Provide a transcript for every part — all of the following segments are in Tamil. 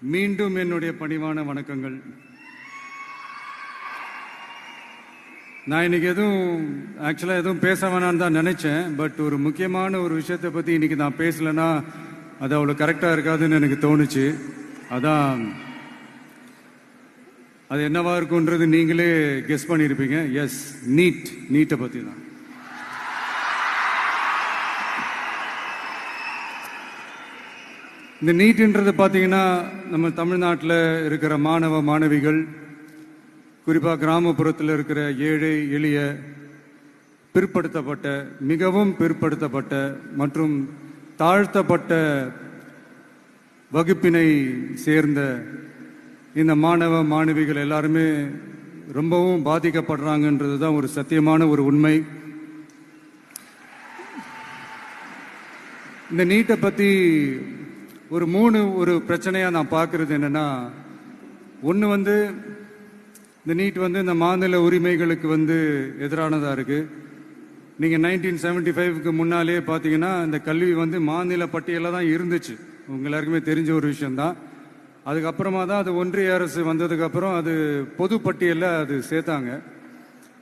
மீண்டும் என்னுடைய பணிவான வணக்கங்கள். நான் இன்னைக்கு எதுவும் பேச வேணான்னு தான் நினைச்சேன். பட் ஒரு முக்கியமான ஒரு விஷயத்தை பற்றி இன்னைக்கு நான் பேசலைன்னா அது அவ்வளோ கரெக்டாக இருக்காதுன்னு எனக்கு தோணுச்சு. அதான் அது என்னவா இருக்குன்றது நீங்களே கெஸ் பண்ணியிருப்பீங்க. எஸ், நீட்டை பற்றி தான். இந்த நீட்ன்றது பார்த்தீங்கன்னா நம்ம தமிழ்நாட்டில் இருக்கிற மாணவ மாணவிகள், குறிப்பாக கிராமப்புறத்தில் இருக்கிற ஏழை எளிய பிற்படுத்தப்பட்ட, மிகவும் பிற்படுத்தப்பட்ட மற்றும் தாழ்த்தப்பட்ட வகுப்பினை சேர்ந்த இந்த மாணவ மாணவிகள் எல்லாருமே ரொம்பவும் பாதிக்கப்படுறாங்கன்றது தான் ஒரு சத்தியமான ஒரு உண்மை. இந்த நீட்டை பற்றி ஒரு பிரச்சனையாக நான் பார்க்கறது என்னன்னா, ஒன்று இந்த நீட் இந்த மாநில உரிமைகளுக்கு எதிரானதாக இருக்குது. நீங்கள் 1975க்கு முன்னாலே பார்த்தீங்கன்னா இந்த கல்வி மாநில பட்டியலில் தான் இருந்துச்சு. உங்க எல்லாருக்குமே தெரிஞ்ச ஒரு விஷயம்தான். அதுக்கப்புறமா தான் அது ஒன்றிய அரசு வந்ததுக்கப்புறம் அது பொது பட்டியலில் அது சேர்த்தாங்க.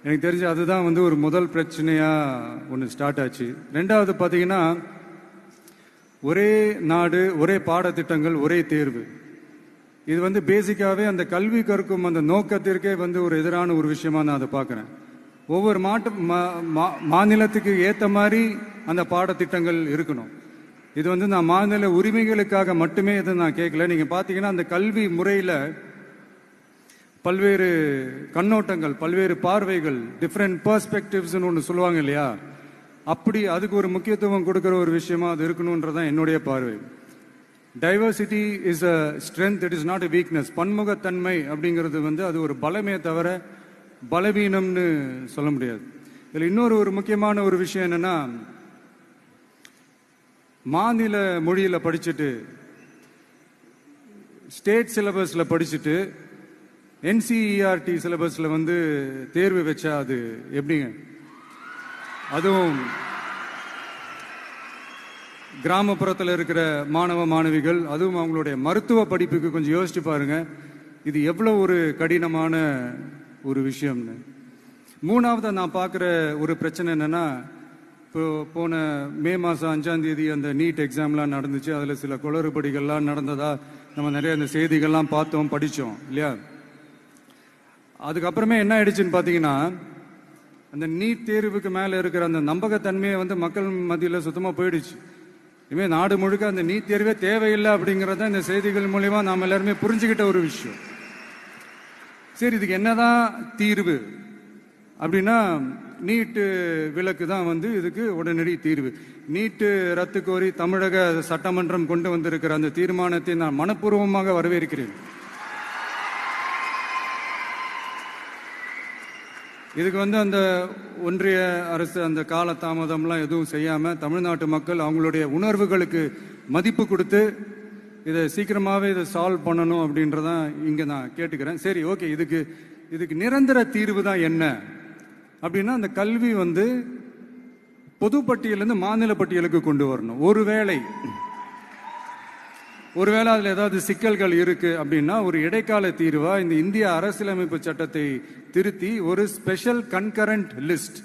எனக்கு தெரிஞ்சு அதுதான் ஒரு முதல் பிரச்சனையாக ஒன்று ஸ்டார்ட் ஆச்சு. ரெண்டாவது பார்த்தீங்கன்னா, ஒரே நாடு, ஒரே பாடத்திட்டங்கள், ஒரே தேர்வு. இது பேசிக்காவே அந்த கல்வி கற்கும் அந்த நோக்கத்திற்கே ஒரு எதிரான ஒரு விஷயமா நான் அதை பார்க்குறேன். ஒவ்வொரு மாநிலத்துக்கு ஏற்ற மாதிரி அந்த பாடத்திட்டங்கள் இருக்கணும். இது நான் மாநில உரிமைகளுக்காக மட்டுமே இதை நான் கேட்கல. நீங்க பார்த்தீங்கன்னா அந்த கல்வி முறையில் பல்வேறு கண்ணோட்டங்கள், பல்வேறு பார்வைகள், டிஃப்ரெண்ட் பெர்ஸ்பெக்டிவ்ஸ்னு ஒன்று சொல்லுவாங்க இல்லையா, அப்படி அதுக்கு ஒரு முக்கியத்துவம் கொடுக்குற ஒரு விஷயமா அது இருக்கணும்ன்றதான் என்னுடைய பார்வை. Diversity is a strength, it is not a weakness. பன்முகத்தன்மை அப்படிங்கிறது அது ஒரு பலமே தவிர பலவீனம்னு சொல்ல முடியாது. இதில் இன்னொரு முக்கியமான ஒரு விஷயம் என்னன்னா, மாநில மொழியில் படிச்சுட்டு, ஸ்டேட் சிலபஸில் படிச்சுட்டு, என்சிஇஆர்டி சிலபஸில் தேர்வு வச்சா அது எப்படிங்க? அதுவும் கிராமப்புறத்தில் இருக்கிற மாணவ மாணவிகள், அதுவும் அவங்களுடைய மருத்துவ படிப்புக்கு கொஞ்சம் யோசிச்சு பாருங்க, இது எவ்வளோ ஒரு கடினமான ஒரு விஷயம்னு. மூணாவது நான் பார்க்குற ஒரு பிரச்சனை என்னன்னா, இப்போ போன மே மாதம் 5ஆம் தேதி அந்த நீட் எக்ஸாம்லாம் நடந்துச்சு. அதில் சில குளறுபடிகள்லாம் நடந்ததா நம்ம நிறைய அந்த செய்திகள்லாம் பார்த்தோம், படித்தோம் இல்லையா. அதுக்கப்புறமே என்ன ஆயிடுச்சுன்னு பார்த்தீங்கன்னா, அந்த நீட் தேர்வுக்கு மேலே இருக்கிற அந்த நம்பகத்தன்மையை மக்கள் மத்தியில் சுத்தமாக போயிடுச்சு. இனிமேல் நாடு முழுக்க அந்த நீட் தேர்வே தேவையில்லை அப்படிங்கிறத இந்த செய்திகள் மூலிமா நாம் எல்லாருமே புரிஞ்சுக்கிட்ட ஒரு விஷயம். சரி, இதுக்கு என்னதான் தீர்வு அப்படின்னா, நீட்டு விலக்கு தான் இதுக்கு உடனடி தீர்வு. நீட்டு ரத்து கோரி தமிழக சட்டமன்றம் கொண்டு வந்திருக்கிற அந்த தீர்மானத்தை நான் மனப்பூர்வமாக வரவேற்கிறேன். இதுக்கு அந்த ஒன்றிய அரசு அந்த கால தாமதம்லாம் எதுவும் செய்யாமல் தமிழ்நாட்டு மக்கள் அவங்களுடைய உணர்வுகளுக்கு மதிப்பு கொடுத்து இதை சீக்கிரமாகவே இதை சால்வ் பண்ணணும் அப்படின்றதான் இங்கே நான் கேட்டுக்கிறேன். சரி, ஓகே, இதுக்கு நிரந்தர தீர்வு தான் என்ன அப்படின்னா, அந்த கல்வி பொது பட்டியலேருந்து மாநில பட்டியலுக்கு கொண்டு வரணும். ஒருவேளை அதில் ஏதாவது சிக்கல்கள் இருக்கு அப்படின்னா ஒரு இடைக்கால தீர்வா இந்த இந்திய அரசியலமைப்பு சட்டத்தை திருத்தி ஒரு ஸ்பெஷல் கன்கரண்ட் லிஸ்ட்,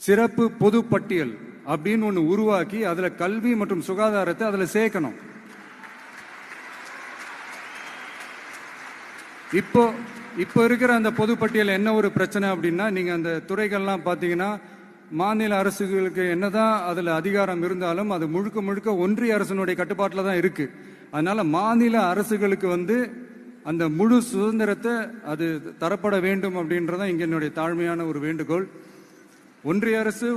சிறப்பு பொது பட்டியல் அப்படின்னு ஒன்று உருவாக்கி அதுல கல்வி மற்றும் சுகாதாரத்தை அதுல சேர்க்கணும். இப்போ இருக்கிற அந்த பொது பட்டியல் என்ன ஒரு பிரச்சனை அப்படின்னா, நீங்க அந்த துறைகள்லாம் பார்த்தீங்கன்னா மாநில அரசுகளுக்கு என்னதான் அதுல அதிகாரம் இருந்தாலும் அது முழுக்க ஒன்றிய அரசினுடைய கட்டுப்பாட்டில் தான் இருக்கு. அதனால மாநில அரசுகளுக்கு அந்த முழு சுதந்திரத்தை அது தரப்பட வேண்டும் அப்படின்றதான் இங்க என்னுடைய தாழ்மையான ஒரு வேண்டுகோள். ஒன்றிய அரசு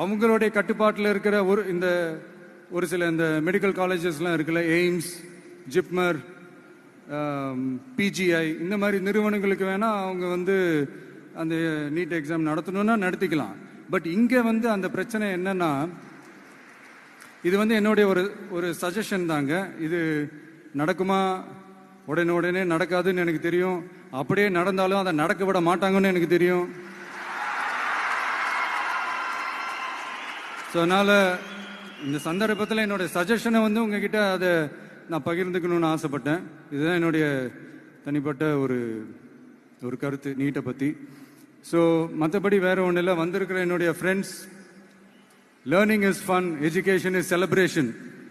அவங்களுடைய கட்டுப்பாட்டில் இருக்கிற ஒரு சில இந்த மெடிக்கல் காலேஜஸ்லாம் இருக்குல்ல, எய்ம்ஸ், ஜிப்மர், பிஜிஐ, இந்த மாதிரி நிறுவனங்களுக்கு வேணா அவங்க அந்த நீட் எக்ஸாம் நடத்தணும்னா நடத்திக்கலாம். பட் இங்க அந்த பிரச்சனை என்னன்னா, இது என்னுடைய ஒரு சஜஷன் தாங்க. இது நடக்குமா? உடனே நடக்காதுன்னு எனக்கு தெரியும். அப்படியே நடந்தாலும் அதை நடக்க விட மாட்டாங்கன்னு எனக்கு தெரியும். ஸோ அதனால இந்த சந்தர்ப்பத்தில் என்னோட சஜஷனை உங்ககிட்ட அதை நான் பகிர்ந்துக்கணும்னு ஆசைப்பட்டேன். இதுதான் என்னுடைய தனிப்பட்ட ஒரு கருத்து நீட்டை பற்றி. ஸோ மற்றபடி வேற ஒன்றும் இல்லை. வந்திருக்கிற என்னுடைய friends, learning is fun, education is celebration.